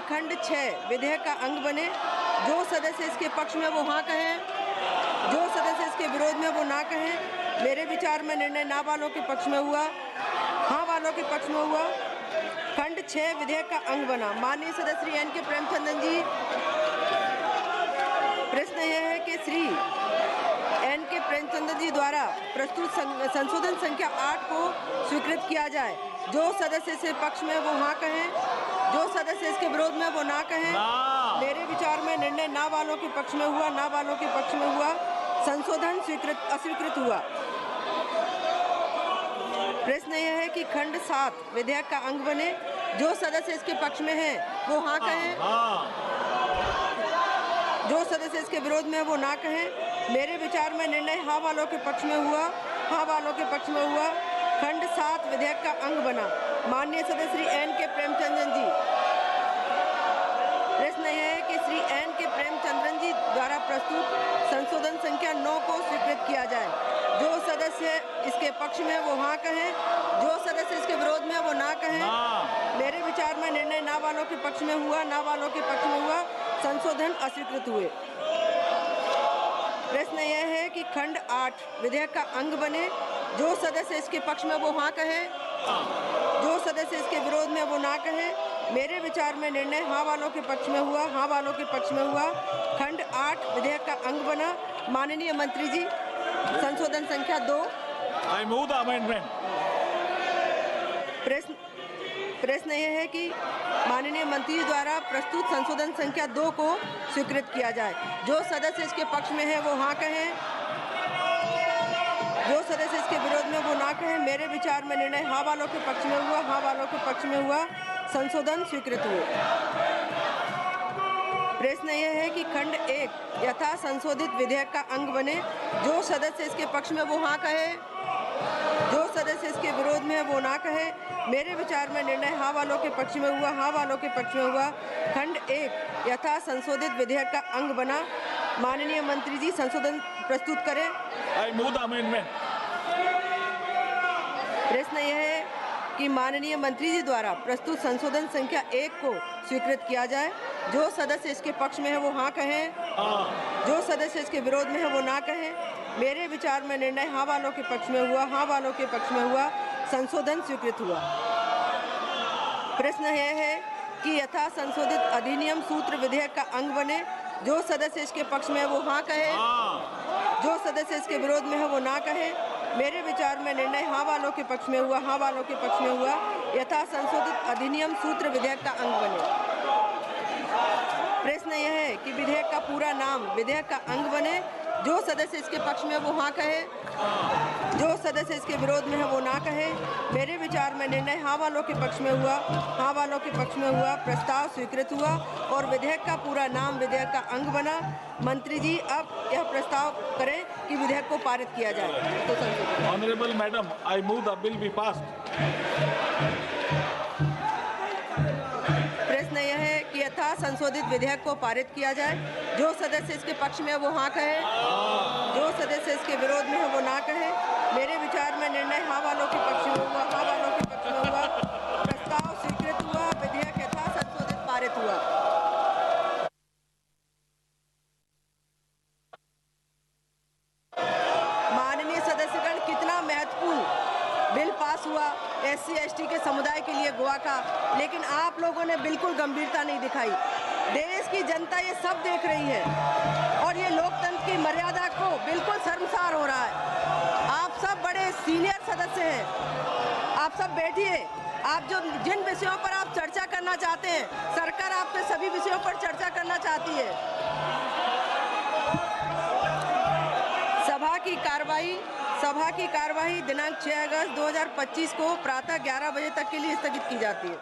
खंड 6 विधेयक का अंग बने। जो सदस्य इसके पक्ष में वो हाँ कहें, जो सदस्य इसके विरोध में वो ना कहें। मेरे विचार में निर्णय ना वालों के पक्ष में हुआ, हाँ वालों के पक्ष में हुआ। खंड 6 विधेयक का अंग बना। माननीय सदस्य श्री एन के प्रेमचंद्रन जी, प्रश्न यह है कि श्री एन के प्रेमचंद्रन जी द्वारा प्रस्तुत संशोधन संख्या 8 को स्वीकृत किया जाए। जो सदस्य इसके पक्ष में वो हाँ कहें, जो सदस्य इसके विरोध में वो ना कहें। मेरे विचार में निर्णय ना वालों के पक्ष में हुआ, ना वालों के पक्ष में हुआ। संशोधन अस्वीकृत हुआ। प्रश्न यह है कि खंड 7 विधेयक का अंग बने। जो सदस्य इसके पक्ष में है वो हाँ कहें, जो सदस्य इसके विरोध में वो ना कहें। मेरे विचार में निर्णय हाँ वालों के पक्ष में हुआ, हाँ वालों के पक्ष में हुआ। खंड 7 विधेयक का अंग बना। माननीय सदस्य श्री एन के प्रेमचंद्रन जी, प्रश्न यह है कि श्री एन के प्रेमचंद्रन जी द्वारा प्रस्तुत संशोधन संख्या 9 को स्वीकृत किया जाए। जो सदस्य इसके पक्ष में वो हाँ कहें, जो सदस्य इसके विरोध में वो ना कहें। मेरे विचार में निर्णय ना वालों के पक्ष में हुआ, ना वालों के पक्ष में हुआ। संशोधन अस्वीकृत हुए। प्रश्न यह है कि खंड 8 विधेयक का अंग बने। जो सदस्य इसके पक्ष में वो हाँ कहें, जो सदस्य इसके विरोध में वो ना कहें। मेरे विचार में निर्णय हाँ वालों के पक्ष में हुआ, हाँ वालों के पक्ष में हुआ। खंड 8 विधेयक का अंग बना। माननीय मंत्री जी, संशोधन संख्या 2। I move the amendment. प्रश्न यह है कि माननीय मंत्री जी द्वारा प्रस्तुत संशोधन संख्या 2 को स्वीकृत किया जाए। जो सदस्य इसके पक्ष में है वो हाँ कहें, जो सदस्य इसके विरोध में वो ना कहें। मेरे विचार में निर्णय हाँ वालों के पक्ष में हुआ, हाँ वालों के पक्ष में हुआ। संशोधन स्वीकृत हुए। प्रश्न यह है कि खंड 1 यथा संशोधित विधेयक का अंग बने। जो सदस्य इसके पक्ष में वो हाँ कहे, जो सदस्य इसके विरोध में वो ना कहे। मेरे विचार में निर्णय हाँ वालों के पक्ष में हुआ, हाँ वालों के पक्ष में हुआ। खंड 1 यथा संशोधित विधेयक का अंग बना। माननीय मंत्री जी, संशोधन प्रस्तुत करें। I move the amendment. प्रश्न यह है कि माननीय मंत्री जी द्वारा प्रस्तुत संशोधन संख्या 1 को स्वीकृत किया जाए। जो सदस्य इसके पक्ष में है वो हाँ कहें, जो सदस्य इसके विरोध में है वो ना कहें। मेरे विचार में निर्णय हाँ वालों के पक्ष में हुआ, हाँ वालों के पक्ष में हुआ। संशोधन स्वीकृत हुआ। प्रश्न यह है कि यथा संशोधित अधिनियम सूत्र विधेयक का अंग बने। जो सदस्य इसके पक्ष में है वो हाँ कहे, जो सदस्य इसके विरोध में है वो ना कहे। मेरे विचार में निर्णय हाँ वालों के पक्ष में हुआ, हाँ वालों के पक्ष में हुआ। यथा संशोधित अधिनियम सूत्र विधेयक का अंग बने। प्रश्न यह है कि विधेयक का पूरा नाम विधेयक का अंग बने। जो सदस्य इसके पक्ष में वो हाँ कहे, जो सदस्य इसके विरोध में है वो ना कहे। मेरे विचार में निर्णय हाँ वालों के पक्ष में हुआ, हाँ वालों के पक्ष में हुआ। प्रस्ताव स्वीकृत हुआ और विधेयक का पूरा नाम विधेयक का अंग बना। मंत्री जी, अब यह प्रस्ताव करें कि विधेयक को पारित किया जाए। तो Honorable Madam, I move the bill be passed. प्रश्न यह है कि यथा संशोधित विधेयक को पारित किया जाए। जो सदस्य इसके पक्ष में वो हाँ कहे, जो सदस्य इसके विरोध में है वो ना कहे। मेरे विचार में निर्णय हाँ वालों के पक्ष में हुआ, हाँ वालों के पक्ष में हुआ। प्रस्ताव स्वीकृत हुआ। विधेयक यथा संशोधित पारित हुआ। माननीय सदस्यगण, कितना महत्वपूर्ण बिल पास हुआ SC ST के समुदाय के लिए गोवा का, लेकिन आप लोगों ने बिल्कुल गंभीरता नहीं दिखाई। देश की जनता ये सब देख रही है और ये लोकतंत्र की मर्यादा को बिल्कुल शर्मसार हो रहा है। आप सब बड़े सीनियर सदस्य हैं, आप सब बैठिए। आप जिन विषयों पर आप चर्चा करना चाहते हैं, सरकार आपके सभी विषयों पर चर्चा करना चाहती है। सभा की कार्यवाही दिनांक 6 अगस्त 2025 को प्रातः 11 बजे तक के लिए स्थगित की जाती है।